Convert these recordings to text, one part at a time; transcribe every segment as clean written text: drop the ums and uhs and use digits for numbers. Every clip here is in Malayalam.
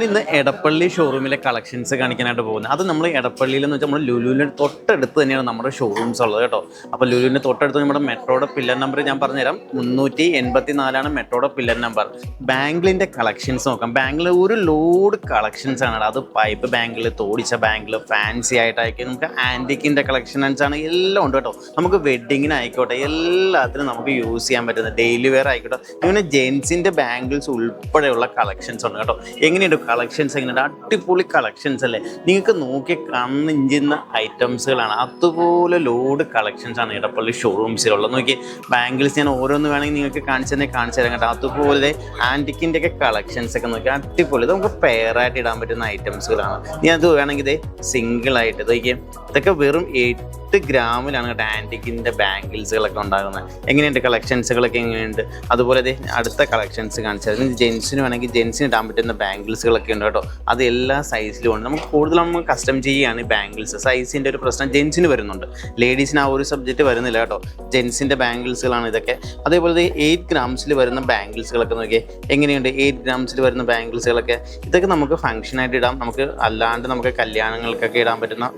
ഞാനിന്ന് എടപ്പള്ളി ഷോറൂമിലെ കളക്ഷൻസ് കാണിക്കാനായിട്ട് പോകുന്നത്. അത് നമ്മൾ എടപ്പള്ളിയിലെന്ന് വെച്ചാൽ നമ്മൾ ലുലുവിൻ്റെ തൊട്ടടുത്ത് തന്നെയാണ് നമ്മുടെ ഷോറൂംസ് ഉള്ളത് കേട്ടോ. അപ്പോൾ ലുലുവിൻ്റെ തൊട്ടടുത്ത് നമ്മുടെ മെട്രോയുടെ പില്ലർ നമ്പർ ഞാൻ പറഞ്ഞുതരാം. 384 മെട്രോയുടെ പില്ലർ നമ്പർ. ബാംഗിളിൻ്റെ കളക്ഷൻസ് നോക്കാം. ബാംഗിൾ ഒരു ലോഡ് കളക്ഷൻസ് ആണ്. അത് പൈപ്പ് ബാംഗിൾ, തോടിച്ച ബാംഗിൾ, ഫാൻസി ആയിട്ടായിരിക്കും, നമുക്ക് ആൻറ്റിക്കിൻ്റെ കളക്ഷൻസ് ആണ്, എല്ലാം ഉണ്ട് കേട്ടോ. നമുക്ക് വെഡ്ഡിങ്ങിന് ആയിക്കോട്ടെ, എല്ലാത്തിനും നമുക്ക് യൂസ് ചെയ്യാൻ പറ്റുന്ന ഡെയിലി വെയർ ആയിക്കോട്ടെ, ഇങ്ങനെ ജെൻസിൻ്റെ ബാംഗിൾസ് ഉൾപ്പെടെയുള്ള കളക്ഷൻസ് ഉണ്ട് കേട്ടോ. എങ്ങനെയുണ്ട് കളക്ഷൻസ്? എങ്ങനെയുണ്ട്? അടിപൊളി കളക്ഷൻസ് അല്ലേ? നിങ്ങൾക്ക് നോക്കി കണ്ണിഞ്ചുന്ന ഐറ്റംസുകളാണ്. അതുപോലെ ലോഡ് കളക്ഷൻസ് ആണ് ഇടപ്പള്ളി ഷോറൂംസിലുള്ളത്. നോക്കി ബാംഗിൾസ് ഞാൻ ഓരോന്ന് വേണമെങ്കിൽ നിങ്ങൾക്ക് കാണിച്ചു തരാം കേട്ടോ. അതുപോലെ ആൻറ്റിക്കിൻ്റെ ഒക്കെ കളക്ഷൻസ് ഒക്കെ നോക്കി അടിപൊളി. നമുക്ക് പെയറായിട്ട് ഇടാൻ പറ്റുന്ന ഐറ്റംസുകളാണ്. ഇനി അത് വേണമെങ്കിൽ ഇതേ സിംഗിളായിട്ട് നോക്കിയേ, ഇതൊക്കെ വെറും 8 ഗ്രാമിലാണ് കേട്ടോ ആൻറ്റിക്കിൻ്റെ ബാംഗിൾസുകളൊക്കെ ഉണ്ടാകുന്നത്. എങ്ങനെയുണ്ട് കളക്ഷൻസുകളൊക്കെ? എങ്ങനെയുണ്ട്? അതുപോലെ അടുത്ത കളക്ഷൻസ് കാണിച്ചത് ജെൻസിന് വേണമെങ്കിൽ ജെൻസിന് ഇടാൻ പറ്റുന്ന ബാംഗിൾസുകളൊക്കെ ഉണ്ട് കേട്ടോ. അത് എല്ലാ സൈസിലും ഉണ്ട്. നമുക്ക് കൂടുതൽ നമ്മൾ കസ്റ്റം ചെയ്യുകയാണ് ഈ ബാംഗിൾസ്. സൈസിൻ്റെ ഒരു പ്രശ്നം ജെൻസിന് വരുന്നുണ്ട്, ലേഡീസിന് ആ ഒരു സബ്ജക്റ്റ് വരുന്നില്ല കേട്ടോ. ജെൻസിൻ്റെ ബാംഗിൾസുകളാണ് ഇതൊക്കെ. അതേപോലെ 8 ഗ്രാംസിൽ വരുന്ന ബാംഗിൾസുകളൊക്കെ നോക്കിയേ, എങ്ങനെയുണ്ട്? 8 ഗ്രാംസിൽ വരുന്ന ബാംഗിൾസുകളൊക്കെ. ഇതൊക്കെ നമുക്ക് ഫംഗ്ഷനായിട്ട് ഇടാം, നമുക്ക് അല്ലാണ്ട് നമുക്ക് കല്യാണങ്ങൾക്കൊക്കെ ഇടാൻ പറ്റുന്ന,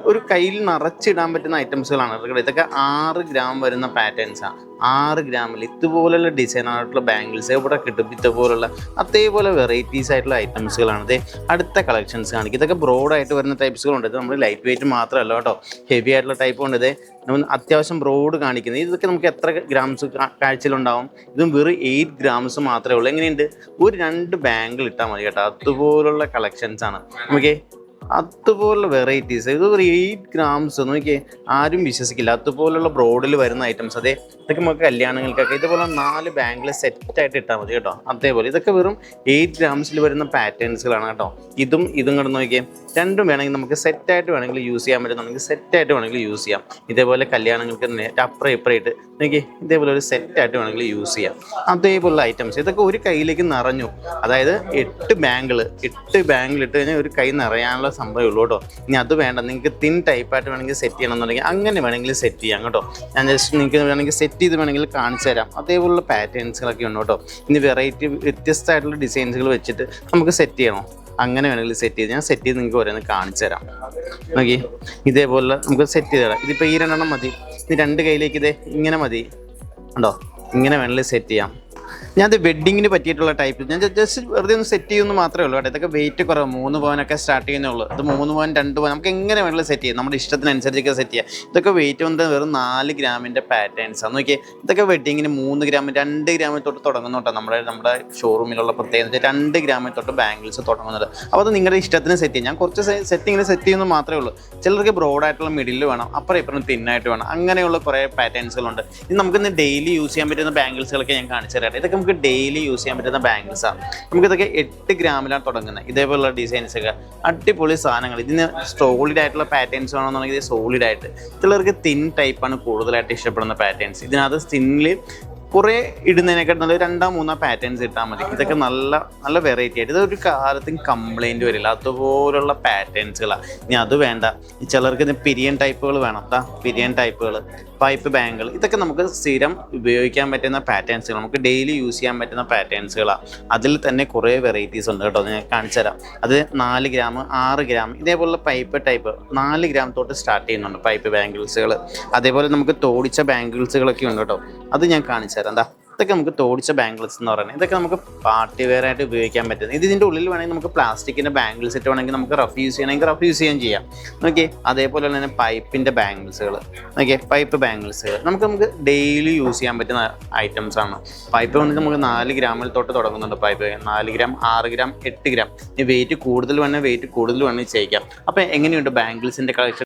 ഒരു കയ്യിൽ നിറച്ചിടാൻ പറ്റുന്ന ഐറ്റംസുകളാണ് ഇതൊക്കെ. 6 ഗ്രാം വരുന്ന പാറ്റേൺസാണ്. 6 ഗ്രാമിൽ ഇതുപോലുള്ള ഡിസൈൻ ആയിട്ടുള്ള ബാംഗിൾസ് എവിടെ കിട്ടും? ഇതുപോലുള്ള അതേപോലെ വെറൈറ്റീസ് ആയിട്ടുള്ള ഐറ്റംസുകളാണ്. ഇത് അടുത്ത കളക്ഷൻസ് കാണിക്കും. ഇതൊക്കെ ബ്രോഡായിട്ട് വരുന്ന ടൈപ്സുകളുണ്ട്. ഇത് നമ്മൾ ലൈറ്റ് വെയിറ്റ് മാത്രമല്ല കേട്ടോ, ഹെവി ആയിട്ടുള്ള ടൈപ്പ് ഉണ്ട്. ഇത് അത്യാവശ്യം ബ്രോഡ് കാണിക്കുന്നത്. ഇതൊക്കെ നമുക്ക് എത്ര ഗ്രാംസ് കാഴ്ചയിലുണ്ടാവും? ഇതും വെറും 8 ഗ്രാംസ് മാത്രമേ ഉള്ളൂ. എങ്ങനെയുണ്ട്? ഒരു 2 ബാംഗിൾ ഇട്ടാൽ മതി കേട്ടോ. അതുപോലുള്ള കളക്ഷൻസ് ആണ് നമുക്ക്. അതുപോലുള്ള വെറൈറ്റീസ്. ഇത് ഒരു 8 ഗ്രാംസ് നോക്കിയേ, ആരും വിശ്വസിക്കില്ല. അതുപോലുള്ള ബ്രോഡിൽ വരുന്ന ഐറ്റംസ്. അതെ, ഇതൊക്കെ നമുക്ക് കല്യാണങ്ങൾക്കൊക്കെ ഇതുപോലെ 4 ബാംഗിൾ സെറ്റായിട്ട് ഇട്ടാൽ മതി കേട്ടോ. അതേപോലെ ഇതൊക്കെ വെറും 8 ഗ്രാംസിൽ വരുന്ന പാറ്റേൺസുകളാണ് കേട്ടോ. ഇതും കണ്ട് നോക്കിയേ, രണ്ടും വേണമെങ്കിൽ നമുക്ക് സെറ്റായിട്ട് വേണമെങ്കിൽ യൂസ് ചെയ്യാൻ പറ്റുന്നുണ്ടെങ്കിൽ സെറ്റായിട്ട് വേണമെങ്കിൽ യൂസ് ചെയ്യാം. ഇതേപോലെ കല്യാണങ്ങൾക്ക് തന്നെ അപ്പുറം ഇപ്പുറമായിട്ട് നോക്കിയേ, ഇതേപോലെ ഒരു സെറ്റായിട്ട് വേണമെങ്കിൽ യൂസ് ചെയ്യാം. അതേപോലുള്ള ഐറ്റംസ്. ഇതൊക്കെ ഒരു കയ്യിലേക്ക് നിറഞ്ഞു. അതായത് 8 ബാംഗിൾ ഇട്ട് കഴിഞ്ഞാൽ ഒരു കൈ നിറയാനുള്ള സംഭവമേ ഉള്ളൂ കേട്ടോ. ഇനി അത് വേണ്ട, നിങ്ങൾക്ക് തിൻ ടൈപ്പായിട്ട് വേണമെങ്കിൽ സെറ്റ് ചെയ്യണമെന്നുണ്ടെങ്കിൽ അങ്ങനെ വേണമെങ്കിൽ സെറ്റ് ചെയ്യാം കേട്ടോ. ഞാൻ ജസ്റ്റ് നിങ്ങൾക്ക് വേണമെങ്കിൽ സെറ്റ് ചെയ്ത് വേണമെങ്കിൽ കാണിച്ചു തരാം. അതേപോലുള്ള പാറ്റേൺസുകളൊക്കെ ഉണ്ട് കേട്ടോ. ഇനി വെറൈറ്റി വ്യത്യസ്തമായിട്ടുള്ള ഡിസൈൻസുകൾ വെച്ചിട്ട് നമുക്ക് സെറ്റ് ചെയ്യണോ, അങ്ങനെ വേണമെങ്കിൽ സെറ്റ് ചെയ്ത് ഞാൻ സെറ്റ് ചെയ്ത് നിങ്ങൾക്ക് ഓരോന്ന് കാണിച്ചു തരാം. നോക്കി, ഇതേപോലെ നമുക്ക് സെറ്റ് ചെയ്ത് തരാം. ഇതിപ്പോൾ ഈ 2 മതി. ഇത് 2 കൈയിലേക്ക് ഇതേ ഇങ്ങനെ മതി ഉണ്ടോ. ഇങ്ങനെ വേണമെങ്കിൽ സെറ്റ് ചെയ്യാം. ഞാനത് വെഡ്ഡിങ്ങിന് പറ്റിയിട്ടുള്ള ടൈപ്പ് ഞാൻ ജസ്റ്റ് വെറുതെ ഒന്ന് സെറ്റ് ചെയ്യുമെന്ന് മാത്രമേ ഉള്ളൂ കേട്ടോ. ഇതൊക്കെ വെയിറ്റ് കുറവ്, 3 പവനൊക്കെ സ്റ്റാർട്ട് ചെയ്യുന്നേ ഉള്ളൂ. ഇത് 3 പവൻ 2 പവൻ നമുക്ക് എങ്ങനെ വേണമെങ്കിലും സെറ്റ് ചെയ്യാം, നമ്മുടെ ഇഷ്ടത്തിനനുസരിച്ചൊക്കെ സെറ്റ് ചെയ്യാം. ഇതൊക്കെ വെയിറ്റ് വന്നത് വെറും 4 ഗ്രാമിൻ്റെ പാറ്റേൺസാണ്. നോക്കിയേ, ഇതൊക്കെ വെഡ്ഡിങ്ങിന് 3 ഗ്രാം 2 ഗ്രാമിൽ തൊട്ട് തുടങ്ങുന്നു കേട്ടോ. നമ്മുടെ ഷോറൂമിലുള്ള പ്രത്യേകത 2 ഗ്രാമിൽ തൊട്ട് ബാംഗിൾസ് തുടങ്ങുന്നത്. അപ്പോൾ അത് നിങ്ങളുടെ ഇഷ്ടത്തിന് സെറ്റ് ചെയ്യാം. ഞാൻ കുറച്ച് സെറ്റിങ്ങിന് സെറ്റ് ചെയ്യുന്നത് മാത്രമേ ഉള്ളൂ. ചിലർക്ക് ബ്രോഡായിട്ടുള്ള മിഡിൽ വേണം, അപ്പുറം ഇപ്പുറം തിന്നായിട്ട് വേണം. അങ്ങനെയുള്ള കുറേ പാറ്റേൺസുകളുണ്ട്. ഇത് നമുക്കിന്ന് ഡെയിലി യൂസ് ചെയ്യാൻ പറ്റുന്ന ബാംഗിൾസുകളൊക്കെ ഞാൻ കാണിച്ചു തരാം. ഇതൊക്കെ നമുക്ക് ഡെയിലി യൂസ് ചെയ്യാൻ പറ്റുന്ന ബാംഗിൾസാണ്. നമുക്കിതൊക്കെ 8 ഗ്രാമിലാണ് തുടങ്ങുന്നത്. ഇതേപോലുള്ള ഡിസൈൻസൊക്കെ അടിപൊളി സാധനങ്ങൾ. ഇതിന് സോളിഡ് ആയിട്ടുള്ള പാറ്റേൺസ് വേണമെന്നുണ്ടെങ്കിൽ ഇത് സോളിഡ് ആയിട്ട്. ചിലർക്ക് തിൻ ടൈപ്പാണ് കൂടുതലായിട്ട് ഇഷ്ടപ്പെടുന്ന പാറ്റേൺസ്. ഇതിനകത്ത് തിന്നിൽ കുറേ ഇടുന്നതിനേക്കാൾ നല്ല 2-3 പാറ്റേൺസ് ഇട്ടാൽ മതി. ഇതൊക്കെ നല്ല വെറൈറ്റി ആയിട്ട്. ഇതൊരു കാലത്തും കംപ്ലൈൻറ്റ് വരില്ല. അതുപോലുള്ള പാറ്റേൺസുകളാണ്. ഇനി അത് വേണ്ട, ചിലർക്ക് ഇത് പിരിയൻ ടൈപ്പുകൾ വേണം. പിരിയൻ ടൈപ്പുകൾ, പൈപ്പ് ബാംഗിൾ, ഇതൊക്കെ നമുക്ക് സ്ഥിരം ഉപയോഗിക്കാൻ പറ്റുന്ന പാറ്റേൺസുകൾ, നമുക്ക് ഡെയിലി യൂസ് ചെയ്യാൻ പറ്റുന്ന പാറ്റേൺസുകളാണ്. അതിൽ തന്നെ കുറേ വെറൈറ്റീസ് ഉണ്ട് കേട്ടോ. ഞാൻ കാണിച്ചു തരാം. അത് 4 ഗ്രാം 6 ഗ്രാം ഇതേപോലുള്ള പൈപ്പ് ടൈപ്പ് 4 ഗ്രാം തൊട്ട് സ്റ്റാർട്ട് ചെയ്യുന്നുണ്ട് പൈപ്പ് ബാംഗിൾസുകൾ. അതേപോലെ നമുക്ക് തോടിച്ച ബാംഗിൾസുകളൊക്കെ ഉണ്ട് കേട്ടോ. അത് ഞാൻ കാണിച്ചു തരാം. ഇതൊക്കെ നമുക്ക് തോടിച്ച ബാംഗിൾസ് എന്ന് പറയുന്നത്. ഇതൊക്കെ നമുക്ക് പാർട്ടി വെയർ ആയിട്ട് ഉപയോഗിക്കാൻ പറ്റുന്നത്. ഇതിൻ്റെ ഉള്ളിൽ വേണമെങ്കിൽ നമുക്ക് പ്ലാസ്റ്റിക്കിൻ്റെ ബാംഗിൾ സെറ്റ് വേണമെങ്കിൽ നമുക്ക് റഫ് യൂസ് ചെയ്യണമെങ്കിൽ റഫ് യൂസ് ചെയ്യാം. നോക്കിയേ, അതേപോലെ തന്നെ പൈപ്പിൻ്റെ ബാംഗിൾസുകൾ. നോക്കിയേ, പൈപ്പ് ബാംഗിൾസുകൾ നമുക്ക് ഡെയിലി യൂസ് ചെയ്യാൻ പറ്റുന്ന ഐറ്റംസ് ആണ്. പൈപ്പ് വന്നിട്ട് നമുക്ക് 4 ഗ്രാമിൽ തൊട്ട് തുടങ്ങുന്നുണ്ട്. Pipe 4 gram 6 gram 8 gram. ഇനി വെയിറ്റ് കൂടുതൽ വേണമെങ്കിൽ ചെയ്യിക്കാം. അപ്പോൾ എങ്ങനെയുണ്ട് ബാംഗിൾസിൻ്റെ കളക്ഷൻ?